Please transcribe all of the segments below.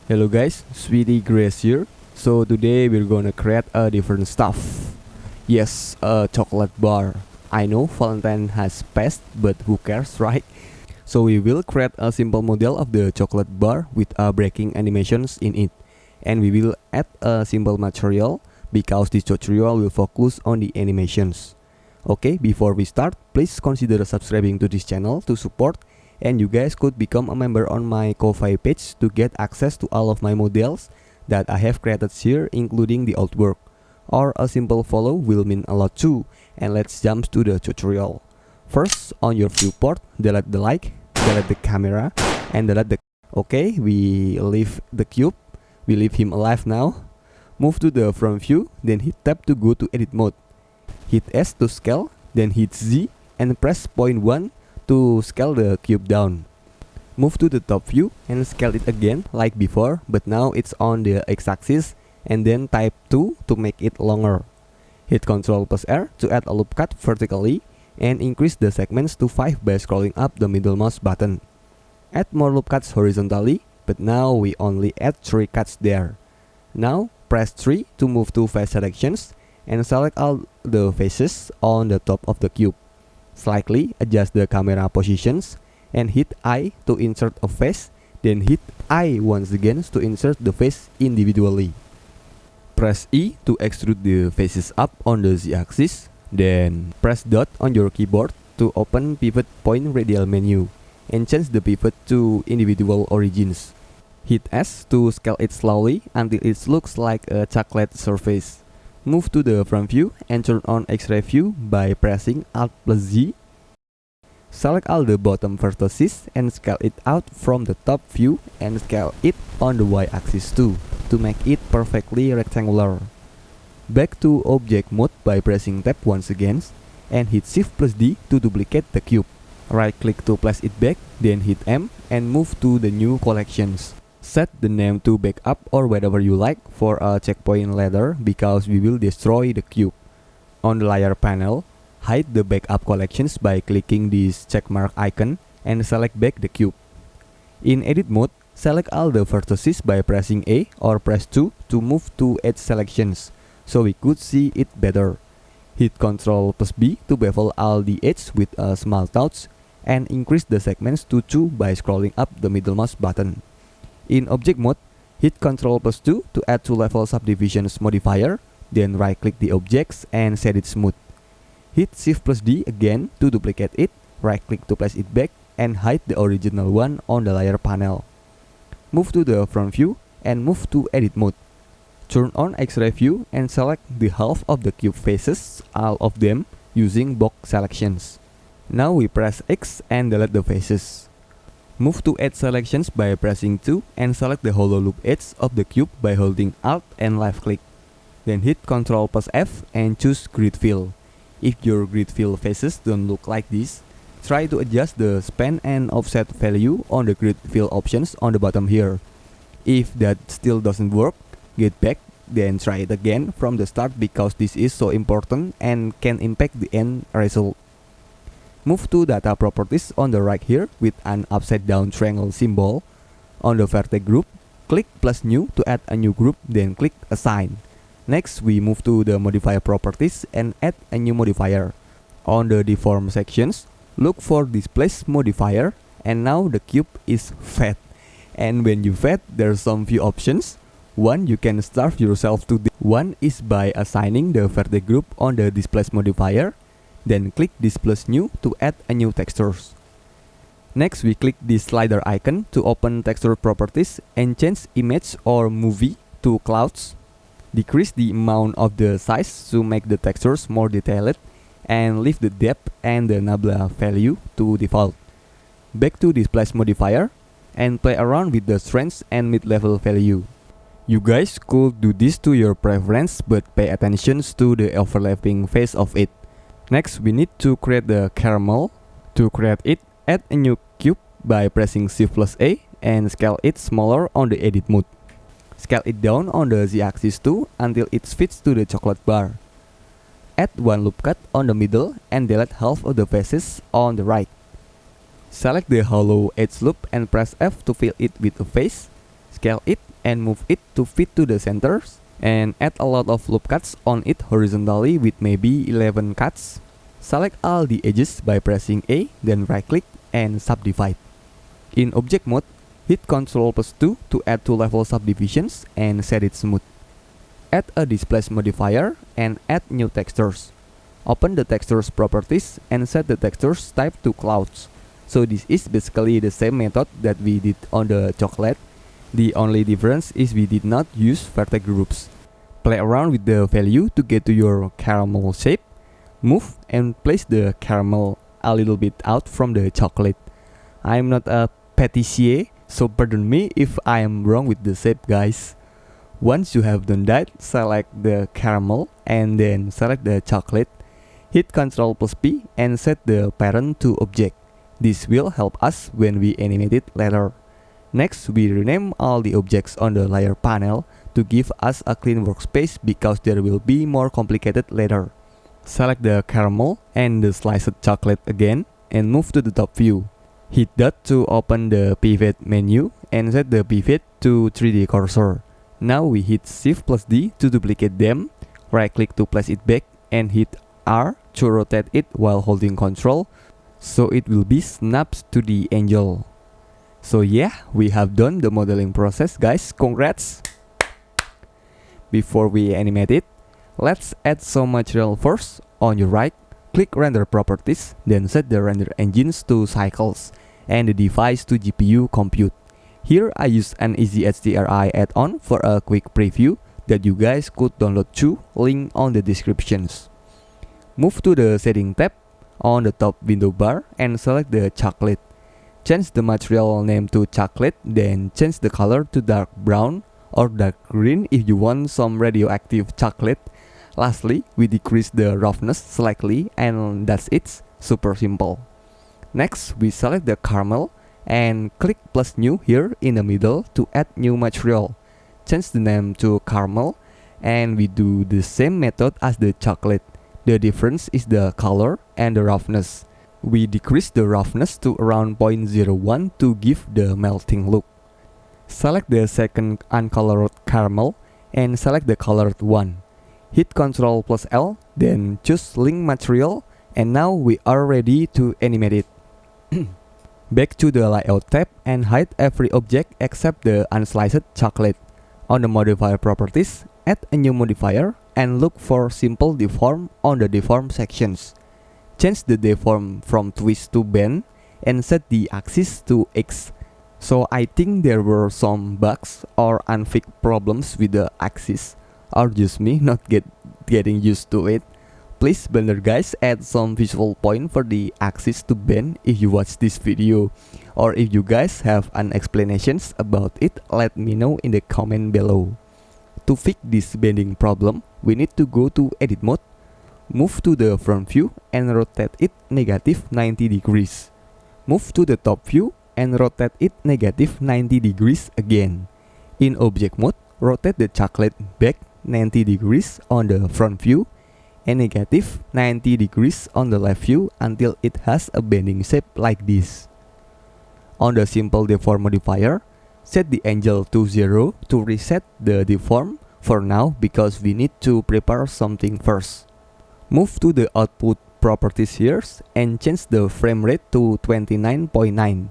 Hello guys, Sweetie Grace here. So today we're gonna create a different stuff. Yes, a chocolate bar. I know Valentine has passed, but who cares, right? So we will create a simple model of the chocolate bar with breaking animations in it. And we will add a simple material because this tutorial will focus on the animations. Okay, before we start, please consider subscribing to this channel to support, and you guys could become a member on my Ko-Fi page to get access to all of my models that I have created here, including the artwork. Or a simple follow will mean a lot too. And let's jump to the tutorial. First, on your viewport, delete the like, delete the camera, and delete the... Okay, we leave the cube. We leave him alive now. Move to the front view, then hit tab to go to edit mode. Hit S to scale, then hit Z and press point 1 to scale the cube down. Move to the top view and scale it again like before, but now it's on the x-axis, and then type 2 to make it longer. Hit Ctrl plus R to add a loop cut vertically and increase the segments to 5 by scrolling up the middle mouse button. Add more loop cuts horizontally, but now we only add 3 cuts there. Now press 3 to move to face selections and select all the faces on the top of the cube. Slightly adjust the camera positions and hit I to insert a face, then hit I once again to insert the face individually. Press E to extrude the faces up on the Z-axis, then press dot on your keyboard to open pivot point radial menu and change the pivot to individual origins. Hit S to scale it slowly until it looks like a chocolate surface. Move to the front view and turn on X-ray view by pressing Alt plus Z. Select all the bottom vertices and scale it out from the top view and scale it on the Y-axis too to make it perfectly rectangular. Back to object mode by pressing tab once again and hit Shift plus D to duplicate the cube. Right click to place it back, then hit M and move to the new collections. Set the name to backup or whatever you like for a checkpoint later because we will destroy the cube. On the layer panel, hide the backup collections by clicking this checkmark icon and select back the cube. In edit mode, select all the vertices by pressing A or press 2 to move to edge selections so we could see it better. Hit Ctrl plus B to bevel all the edges with a small touch and increase the segments to 2 by scrolling up the middle mouse button. In object mode, hit Ctrl plus 2 to add 2 level subdivisions modifier, then right click the objects and set it smooth. Hit Shift plus D again to duplicate it, right click to place it back and hide the original one on the layer panel. Move to the front view and move to edit mode. Turn on X-ray view and select the half of the cube faces, all of them, using box selections. Now we press X and delete the faces. Move to edge selections by pressing 2 and select the hollow loop edge of the cube by holding Alt and left click. Then hit Ctrl plus F and choose grid fill. If your grid fill faces don't look like this, try to adjust the span and offset value on the grid fill options on the bottom here. If that still doesn't work, get back, then try it again from the start because this is so important and can impact the end result. Move to data properties on the right here with an upside down triangle symbol. On the vertex group, click plus new to add a new group, then click assign. Next, we move to the modifier properties and add a new modifier. On the deform sections, look for displace modifier, and now the cube is fat. And when you fat, there's some few options. One, you can starve yourself to one is by assigning the vertex group on the displace modifier. Then click this plus new to add a new textures. Next, we click this slider icon to open texture properties and change image or movie to clouds. Decrease the amount of the size to make the textures more detailed and leave the depth and the nabla value to default. Back to displace modifier and play around with the strength and mid-level value. You guys could do this to your preference, but pay attention to the overlapping face of it. Next, we need to create the caramel. To create it, add a new cube by pressing Shift plus A and scale it smaller on the edit mode. Scale it down on the Z-axis too until it fits to the chocolate bar. Add one loop cut on the middle and delete half of the faces on the right. Select the hollow edge loop and press F to fill it with a face. scale it and move it to fit to the centers, and add a lot of loop cuts on it horizontally with maybe 11 cuts. Select all the edges by pressing A, then right click and subdivide. In object mode, hit Ctrl+2 to add 2 level subdivisions and set it smooth. Add a displace modifier and add new textures. Open the textures properties and set the textures type to clouds. So this is basically the same method that we did on the chocolate. The only difference is we did not use vertex groups. Play around with the value to get to your caramel shape. Move and place the caramel a little bit out from the chocolate. I'm not a patissier, so pardon me if I am wrong with the shape, guys. Once you have done that, select the caramel and then select the chocolate. Hit Ctrl+P and set the parent to object. This will help us when we animate it later. Next, we rename all the objects on the layer panel to give us a clean workspace because there will be more complicated later. Select the caramel and the sliced chocolate again and move to the top view. Hit dot to open the pivot menu and set the pivot to 3D cursor. Now we hit Shift+D to duplicate them, right click to place it back and hit R to rotate it while holding Ctrl, so it will be snapped to the angel. So yeah, we have done the modeling process, guys. Congrats! Before we animate it, let's add some material first. On your right, click Render Properties, then set the render engines to cycles and the device to GPU compute. Here I use an EasyHDRI add-on for a quick preview that you guys could download too, link on the descriptions. Move to the Setting tab on the top window bar and select the chocolate. Change the material name to chocolate, then change the color to dark brown or dark green if you want some radioactive chocolate. Lastly, we decrease the roughness slightly and that's it, super simple. Next, we select the caramel and click plus new here in the middle to add new material. Change the name to caramel and we do the same method as the chocolate. The difference is the color and the roughness. We decrease the roughness to around 0.01 to give the melting look. Select the second uncolored caramel and select the colored one. Hit Ctrl+L, then choose link material, and now we are ready to animate it. Back to the layout tab and hide every object except the unsliced chocolate. On the modifier properties, add a new modifier and look for simple deform on the deform sections. Change the deform from twist to bend and set the axis to X. So I think there were some bugs or unfixed problems with the axis, or just me not getting used to it. Please Blender guys add some visual point for the axis to bend if you watch this video, or if you guys have an explanations about it, let me know in the comment below. To fix this bending problem, we need to go to edit mode, move to the front view and rotate it negative 90 degrees. Move to the top view and rotate it negative 90 degrees again. In object mode, rotate the chocolate back 90 degrees on the front view and negative 90 degrees on the left view until it has a bending shape like this. On the simple deform modifier, set the angle to 0 to reset the deform for now because we need to prepare something first. Move to the output properties here and change the frame rate to 29.9.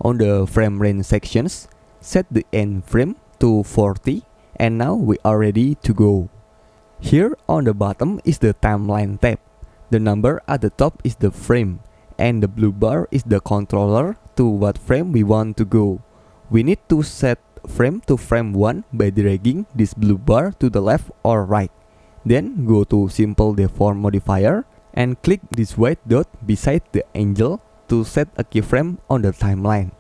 On the frame range sections, set the end frame to 40 and now we are ready to go. Here on the bottom is the timeline tab. The number at the top is the frame and the blue bar is the controller to what frame we want to go. We need to set frame to frame 1 by dragging this blue bar to the left or right. Then go to simple deform modifier and click this white dot beside the angel to set a keyframe on the timeline.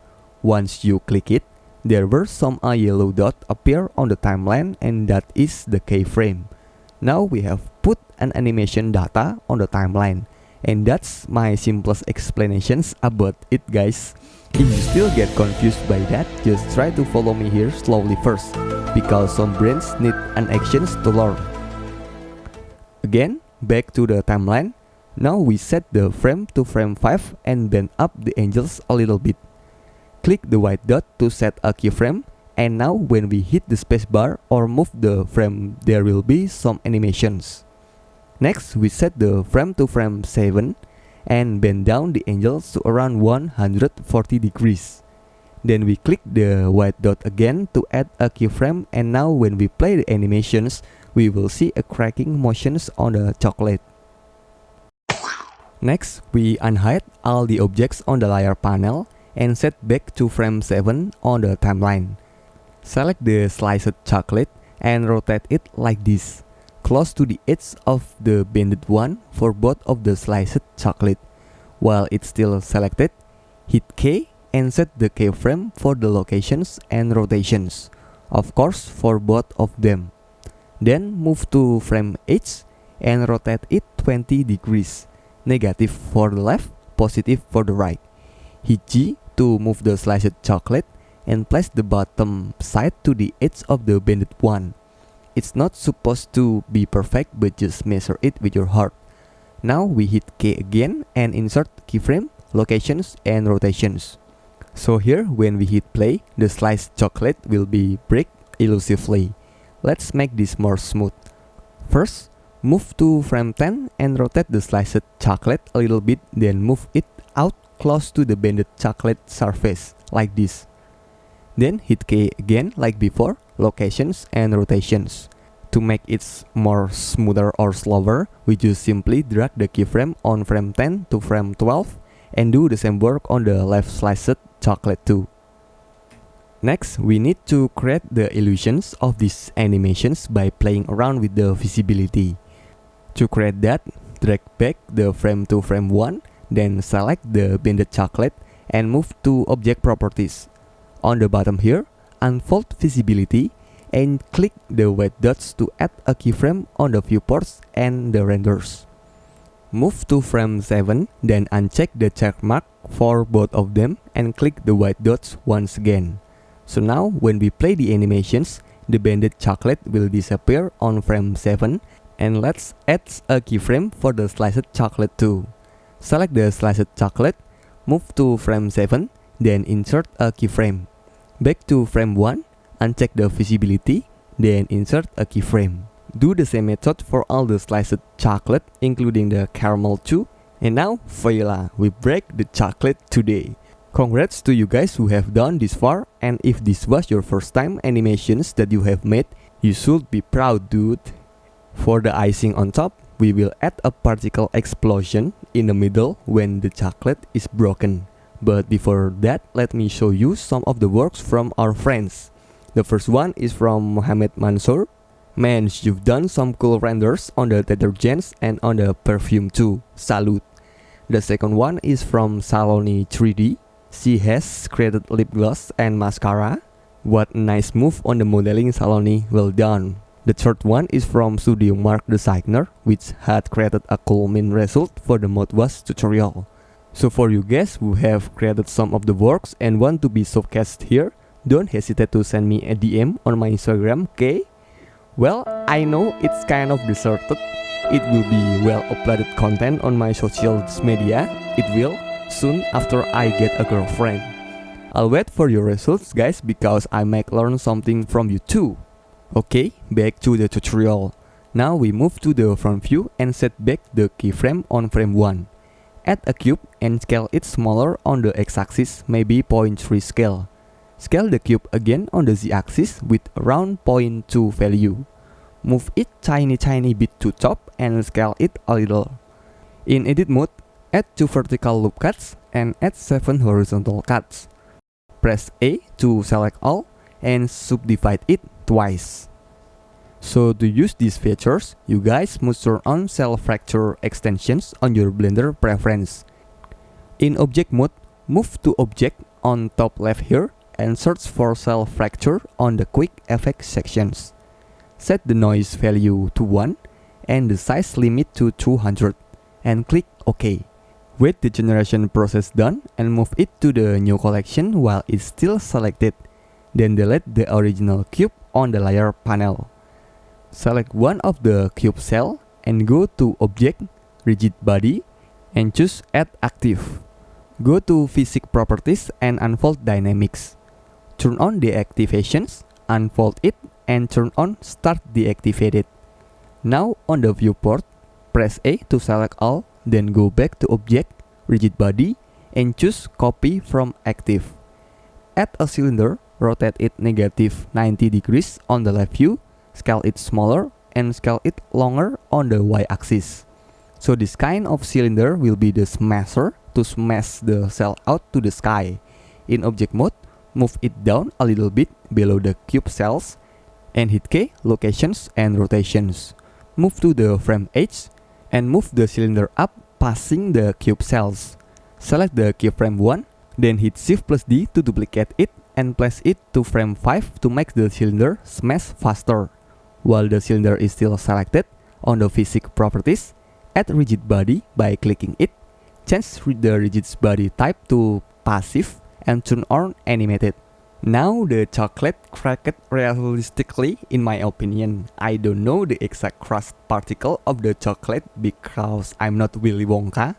Once you click it, there will some yellow dot appear on the timeline and that is the keyframe. Now we have put an animation data on the timeline, and that's my simplest explanations about it, guys. If you still get confused by that, just try to follow me here slowly first, because some brains need an actions to learn. Again, back to the timeline. Now we set the frame to frame 5 and bend up the angels a little bit. Click the white dot to set a keyframe and now when we hit the spacebar or move the frame, there will be some animations. Next, we set the frame to frame 7 and bend down the angles to around 140 degrees. Then we click the white dot again to add a keyframe, and now when we play the animations, we will see a cracking motions on the chocolate. Next, we unhide all the objects on the layer panel and set back to frame 7 on the timeline. Select the sliced chocolate and rotate it like this, close to the edge of the bended one for both of the sliced chocolate. While it's still selected, hit K and set the keyframe for the locations and rotations, of course for both of them. Then move to frame 8 and rotate it 20 degrees, negative for the left, positive for the right. Hit G to move the sliced chocolate and place the bottom side to the edge of the bended one. It's not supposed to be perfect, but just measure it with your heart. Now we hit K again and insert keyframe, locations and rotations. So here when we hit play, the sliced chocolate will be break elusively. Let's make this more smooth. First, move to frame 10 and rotate the sliced chocolate a little bit, then move it out close to the bended chocolate surface, like this. Then hit K again like before, locations and rotations. To make it more smoother or slower, we just simply drag the keyframe on frame 10 to frame 12 and do the same work on the left sliced chocolate too. Next, we need to create the illusions of these animations by playing around with the visibility. To create that, drag back the frame to frame 1, then select the bended chocolate and move to Object Properties. On the bottom here, unfold visibility and click the white dots to add a keyframe on the viewports and the renders. Move to frame 7, then uncheck the check mark for both of them and click the white dots once again. So now when we play the animations, the bended chocolate will disappear on frame 7, and let's add a keyframe for the sliced chocolate too. Select the sliced chocolate, move to frame 7, then insert a keyframe. Back to frame 1, uncheck the visibility, then insert a keyframe. Do the same method for all the sliced chocolate, including the caramel too. And now, voila, we break the chocolate today. Congrats to you guys who have done this far, and if this was your first time animations that you have made, you should be proud, dude. For the icing on top, we will add a particle explosion in the middle when the chocolate is broken. But before that, let me show you some of the works from our friends. The first one is from Mohamed Mansour. Man, you've done some cool renders on the detergents and on the perfume too. Salute. The second one is from Saloni 3D. She has created lip gloss and mascara. What a nice move on the modeling, Saloni, well done. The third one is from Studio Mark Designer, which had created a cool main result for the mouthwash tutorial. So for you guys who have created some of the works and want to be showcased here, don't hesitate to send me a DM on my Instagram, okay? Well, I know it's kind of deserted. It will be well uploaded content on my social media. It will soon after I get a girlfriend. I'll wait for your results, guys, because I might learn something from you too. Okay, back to the tutorial. Now we move to the front view and set back the keyframe on frame 1. Add a cube and scale it smaller on the x-axis, maybe 0.3 scale. Scale the cube again on the z-axis with around 0.2 value. Move it tiny bit to top and scale it a little. In edit mode, add 2 vertical loop cuts and add 7 horizontal cuts. Press A to select all and subdivide it twice. So to use these features, you guys must turn on cell fracture extensions on your Blender preference. In object mode, move to object on top left here and search for cell fracture on the quick effect sections. Set the noise value to 1 and the size limit to 200 and click OK. Wait the generation process done and move it to the new collection while it's still selected. Then delete the original cube on the layer panel. Select one of the cube cell and go to Object, Rigid Body and choose Add Active. Go to Physics Properties and Unfold Dynamics. turn on deactivations, unfold it, and turn on start deactivated. Now on the viewport, press A to select all, then go back to object, rigid body, and choose copy from active. Add a cylinder, rotate it negative 90 degrees on the left view, scale it smaller, and scale it longer on the y-axis. So this kind of cylinder will be the smasher to smash the cell out to the sky. In object mode, move it down a little bit below the cube cells, and hit K, locations and rotations. Move to the frame edge, and move the cylinder up passing the cube cells. Select the keyframe 1, then hit Shift plus D to duplicate it and place it to frame 5 to make the cylinder smash faster. While the cylinder is still selected, on the physics properties, add rigid body by clicking it, change the rigid body type to passive and turn on animated. Now the chocolate cracked realistically in my opinion. I don't know the exact crust particle of the chocolate because I'm not Willy Wonka.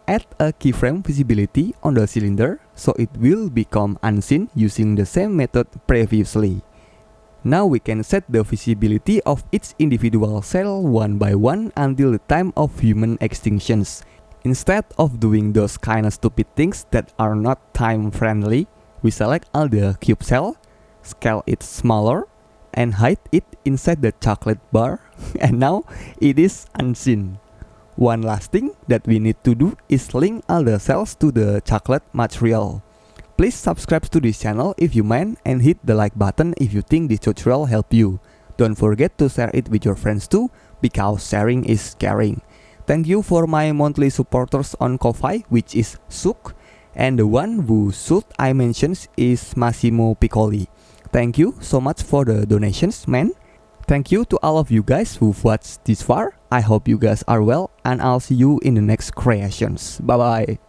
Add a keyframe visibility on the cylinder so it will become unseen using the same method previously. Now we can set the visibility of each individual cell one by one until the time of human extinctions. Instead of doing those kind of stupid things that are not time friendly, we select all the cube cell, scale it smaller, and hide it inside the chocolate bar, and now it is unseen. One last thing that we need to do is link all the cells to the chocolate material. Please subscribe to this channel if you mind and hit the like button if you think this tutorial helped you. Don't forget to share it with your friends too, because sharing is caring. Thank you for my monthly supporters on Ko-Fi, which is Suk, and the one whose suit I mentioned is Massimo Piccoli. Thank you so much for the donations, man. Thank you to all of you guys who've watched this far. I hope you guys are well, and I'll see you in the next creations. Bye bye.